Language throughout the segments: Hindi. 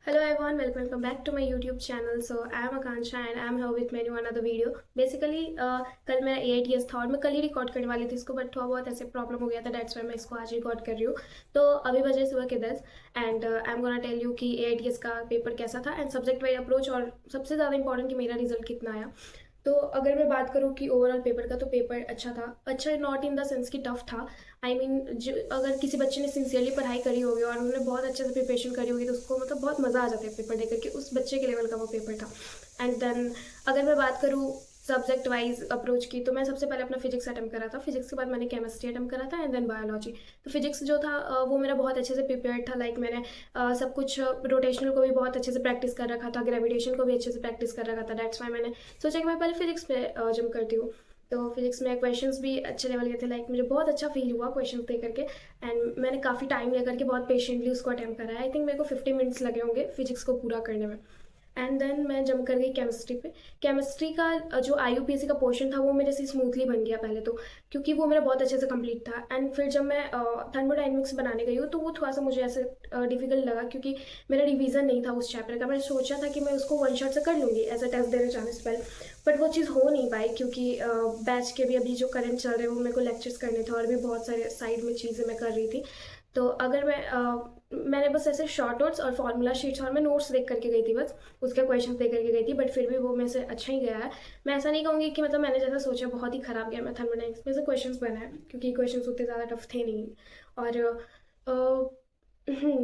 Hello everyone, welcome back to my YouTube channel. So I am Akansha and I am here with many one other video. Basically कल मेरा AITS था और मैं कल ही रिकॉर्ड करने वाली थी इसको, बट थोड़ा बहुत ऐसे प्रॉब्लम हो गया था, दैट्स वाई मैं इसको आज रिकॉर्ड कर रही हूँ. तो अभी बजे सुबह के 10 and I am gonna tell you कि AITS का पेपर कैसा था एंड सब्जेक्ट वाइज अप्रोच, और सबसे ज़्यादा इंपॉर्टेंट कि मेरा रिजल्ट कितना आया. तो अगर मैं बात करूँ कि ओवरऑल पेपर का, तो पेपर अच्छा था. अच्छा नॉट इन द सेंस कि टफ था. आई मीन अगर किसी बच्चे ने सिंसियरली पढ़ाई करी होगी और उन्होंने बहुत अच्छे से प्रिपरेशन करी होगी तो उसको मतलब बहुत मज़ा आ जाता है पेपर देकर के. उस बच्चे के लेवल का वो पेपर था. एंड देन अगर मैं बात करूँ सब्जेक्ट वाइज अप्रोच की, तो मैं सबसे पहले अपना फिजिक्स अटेम्प्ट करा था. फिजिक्स के बाद मैंने केमिस्ट्री अटेम्प्ट करा था एंड देन बायोलॉजी. तो फिजिक्स जो था वो मेरा बहुत अच्छे से प्रिपेयर्ड था. लाइक मैंने सब कुछ रोटेशनल को भी बहुत अच्छे से प्रैक्टिस कर रखा था, ग्रेविटेशन को भी अच्छे से प्रैक्टिस कर रखा था. दैट्स वाई मैंने सोचा कि मैं पहले फिजिक्स पे जंप करती हूँ. तो फिजिक्स में क्वेश्चंस भी अच्छे लेवल के थे. लाइक मुझे बहुत अच्छा फील हुआ क्वेश्चंस दे करके एंड मैंने काफ़ी टाइम लेकर के बहुत पेशेंटली उसको अटेम्प्ट करा है. आई थिंक मेरे को 50 मिनट्स लगे होंगे फिजिक्स को पूरा करने में. एंड देन मैं जंप कर गई केमिस्ट्री पे. केमिस्ट्री का जो IUPAC का पोर्शन था वो मेरे से स्मूथली बन गया पहले तो, क्योंकि वो मेरा बहुत अच्छे से कंप्लीट था. एंड फिर जब मैं थर्मोडाइनमिक्स बनाने गई हूँ तो वो थोड़ा सा मुझे ऐसे डिफिकल्ट लगा, क्योंकि मेरा रिवीजन नहीं था उस चैप्टर का. मैं सोचा था कि मैं उसको वन शॉट से कर लूँगी एज अ टेस्ट देने जाने से पहले, बट वो चीज़ हो नहीं पाई क्योंकि बैच के भी अभी जो करंट चल रहे हैं वो मेरे को लेक्चर्स करने थे और भी बहुत सारे साइड में चीज़ें मैं कर रही थी. तो अगर मैंने बस ऐसे शॉर्ट नोट्स और फार्मूला शीट्स और मैं नोट्स देख करके गई थी, बस उसके क्वेश्चन देख करके गई थी, बट फिर भी वो मेरे से अच्छा ही गया है. मैं ऐसा नहीं कहूँगी कि मतलब मैंने जैसा सोचा बहुत ही ख़राब गया. मैं थर्मोडायनेमिक्स में से क्वेश्चन बनाए क्योंकि क्वेश्चन उतने ज़्यादा टफ थे नहीं. और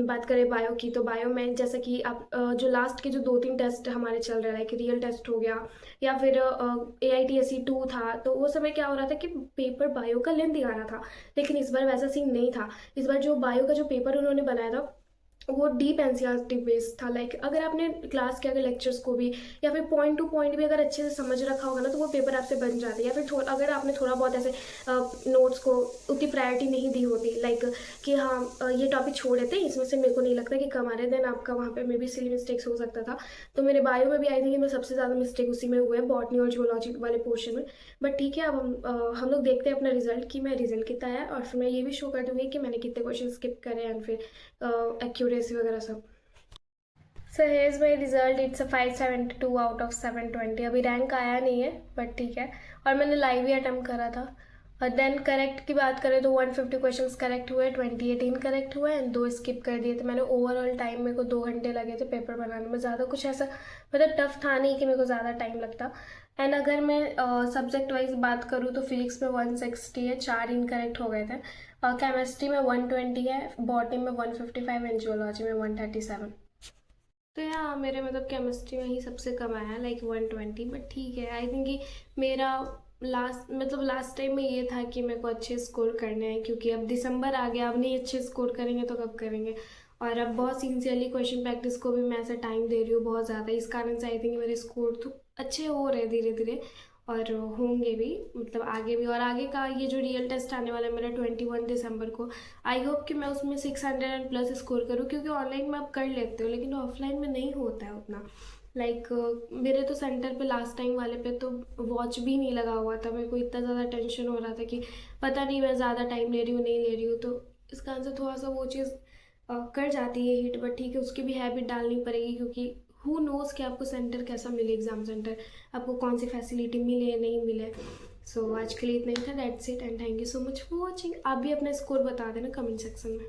बात करें बायो की, तो बायो में जैसा कि आप जो लास्ट के जो 2-3 टेस्ट हमारे चल रहे हैं, लाइक रियल टेस्ट हो गया या फिर AITSE 2 था, तो वो समय क्या हो रहा था कि पेपर बायो का लेंथी आ रहा था. लेकिन इस बार वैसा सीन नहीं था. इस बार जो बायो का जो पेपर उन्होंने बनाया था वो डीप एनसीईआरटी बेस्ड था. लाइक अगर आपने क्लास के अगर लेक्चर्स को भी या फिर पॉइंट टू पॉइंट भी अगर अच्छे से समझ रखा होगा ना, तो वो पेपर आपसे बन जाता है. या फिर अगर आपने थोड़ा बहुत ऐसे नोट्स को उतनी प्रायोरिटी नहीं दी होती, लाइक कि हाँ ये टॉपिक छोड़ देते हैं, इसमें से मेरे को नहीं लगता कि कम आ रहे, देन आपका वहाँ पे मे बी सिली मिस्टेक्स हो सकता था. तो मेरे बायो में भी आई थिंक मैं सबसे ज़्यादा मिस्टेक उसी में हुए हैं, बॉटनी और जियोलॉजी वाले पोर्शन में. बट ठीक है, अब हम लोग देखते हैं अपना रिजल्ट कि मैं रिजल्ट कितना है, और फिर मैं ये भी शो कर दूँगी कि मैंने कितने क्वेश्चन स्किप करे एंड फिर एक्यूरेसी वगैरह सब. So here is my result. It's a 572 out of 720. अभी रैंक आया नहीं है बट ठीक है. और मैंने लाइव ही अटैम्प्ट करा था. और देन करेक्ट की बात करें तो 150 क्वेश्चंस करेक्ट हुए, 28 इनकरेक्ट हुए एंड 2 स्किप कर दिए थे मैंने. ओवरऑल टाइम मेरे को 2 घंटे लगे थे पेपर बनाने में. ज़्यादा कुछ ऐसा मतलब टफ था नहीं कि मेरे को ज़्यादा टाइम लगता. एंड अगर मैं सब्जेक्ट वाइज बात करूँ तो फिजिक्स में 160 है, 4 इनकरेक्ट हो गए थे. केमिस्ट्री में 120 है, बॉटनी में 155 एंड जियोलॉजी में 137. तो यार मेरे मतलब केमिस्ट्री में ही सबसे कम आया है, लाइक 120. बट ठीक है, आई थिंक कि मेरा लास्ट टाइम में ये था कि मेरे को अच्छे स्कोर करने हैं, क्योंकि अब दिसंबर आ गया. अब नहीं अच्छे स्कोर करेंगे तो कब करेंगे. और अब बहुत सिंसियरली क्वेश्चन प्रैक्टिस को भी मैं ऐसा टाइम दे रही हूँ बहुत ज़्यादा. इस कारण से आई थिंक मेरे स्कोर तो अच्छे हो रहे धीरे धीरे, और होंगे भी मतलब आगे भी. और आगे का ये जो रियल टेस्ट आने वाला है मेरा 21 दिसंबर को, आई होप कि मैं उसमें 600 एंड प्लस स्कोर करूँ, क्योंकि ऑनलाइन में आप कर लेते हो लेकिन ऑफलाइन में नहीं होता है उतना. लाइक मेरे तो सेंटर पे लास्ट टाइम वाले पे तो वॉच भी नहीं लगा हुआ था. मेरे को इतना ज़्यादा टेंशन हो रहा था कि पता नहीं मैं ज़्यादा टाइम ले रही हूँ नहीं ले रही हूँ. तो इस कारण से थोड़ा सा वो चीज़ कर जाती है हिट. बट ठीक है, उसकी भी हैबिट डालनी पड़ेगी, क्योंकि हु नोज़ कि आपको सेंटर कैसा मिले, एग्ज़ाम सेंटर आपको कौन सी फैसिलिटी मिले या नहीं मिले. सो आज के लिए इतना ही था. That's it and thank you so much for watching. आप भी अपना स्कोर बता देना कमेंट सेक्शन में.